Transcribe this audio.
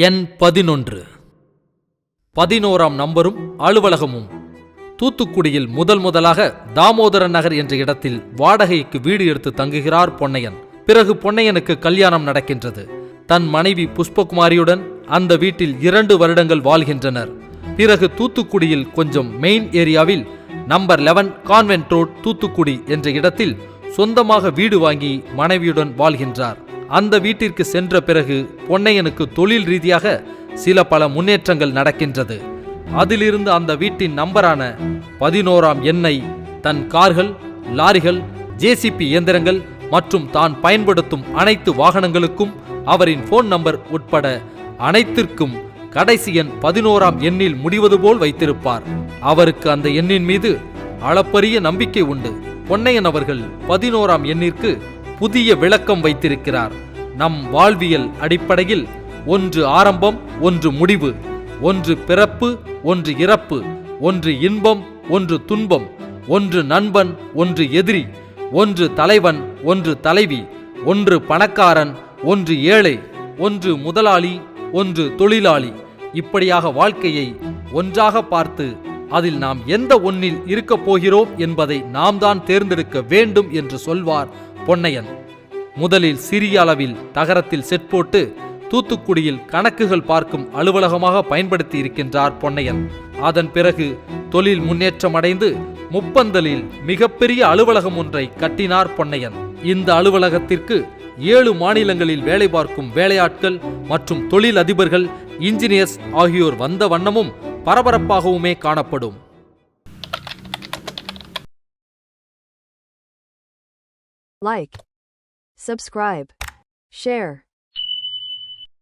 எண் 11. 11ஆம் நம்பரும் அலுவலகமும். தூத்துக்குடியில் முதலாக தாமோதரன் நகர் என்ற இடத்தில் வாடகைக்கு வீடு எடுத்து தங்குகிறார் பொன்னையன். பிறகு பொன்னையனுக்கு கல்யாணம் நடக்கின்றது. தன் மனைவி புஷ்பகுமாரியுடன் அந்த வீட்டில் 2 வருடங்கள் வாழ்கின்றனர். பிறகு தூத்துக்குடியில் கொஞ்சம் மெயின் ஏரியாவில் நம்பர் 11 கான்வென்ட் ரோட் தூத்துக்குடி என்ற இடத்தில் சொந்தமாக வீடு வாங்கி மனைவியுடன் வாழ்கின்றார். அந்த வீட்டிற்கு சென்ற பிறகு பொன்னையனுக்கு தொழில் ரீதியாக பல முன்னேற்றங்கள் நடக்கின்றது. அதிலிருந்து அந்த வீட்டின் நம்பரான 11ஆம் எண்ணை தன் கார்கள், லாரிகள், ஜேசிபி இயந்திரங்கள் மற்றும் தான் பயன்படுத்தும் அனைத்து வாகனங்களுக்கும் அவரின் போன் நம்பர் உட்பட அனைத்திற்கும் கடைசி எண் 11ஆம் எண்ணில் முடிவது போல் வைத்திருப்பார். அவருக்கு அந்த எண்ணின் மீது அளப்பரிய நம்பிக்கை உண்டு. பொன்னையன் அவர்கள் 11ஆம் எண்ணிற்கு புதிய விளக்கம் வைத்திருக்கிறார். நம் வாழ்வியல் அடிப்படையில் 1 ஆரம்பம், 1 முடிவு, 1 பிறப்பு, 1 இறப்பு, 1 இன்பம், 1 துன்பம், 1 நண்பன், 1 எதிரி, 1 தலைவன், 1 தலைவி, 1 பணக்காரன், 1 ஏழை, 1 முதலாளி, 1 தொழிலாளி. இப்படியாக வாழ்க்கையை ஒன்றாக பார்த்து அதில் நாம் எந்த ஒன்னில் இருக்கப் போகிறோம் என்பதை நாம் தான் தேர்ந்தெடுக்க வேண்டும் என்று சொல்வார் பொன்னையன். முதலில் சிறிய அளவில் தகரத்தில் செட் போட்டு தூத்துக்குடியில் கணக்குகள் பார்க்கும் அலுவலகமாக பயன்படுத்தி இருக்கின்றார் பொன்னையன். அதன் பிறகு தொழில் முன்னேற்றம் அடைந்து முப்பந்தலில் மிகப்பெரிய அலுவலகம் ஒன்றை கட்டினார் பொன்னையன். இந்த அலுவலகத்திற்கு 7 மாநிலங்களில் வேலை பார்க்கும் வேலையாட்கள் மற்றும் தொழில் அதிபர்கள், இன்ஜினியர்ஸ் ஆகியோர் வந்த வண்ணமும் பரபரப்பாகவுமே காணப்படும். Like, subscribe, share.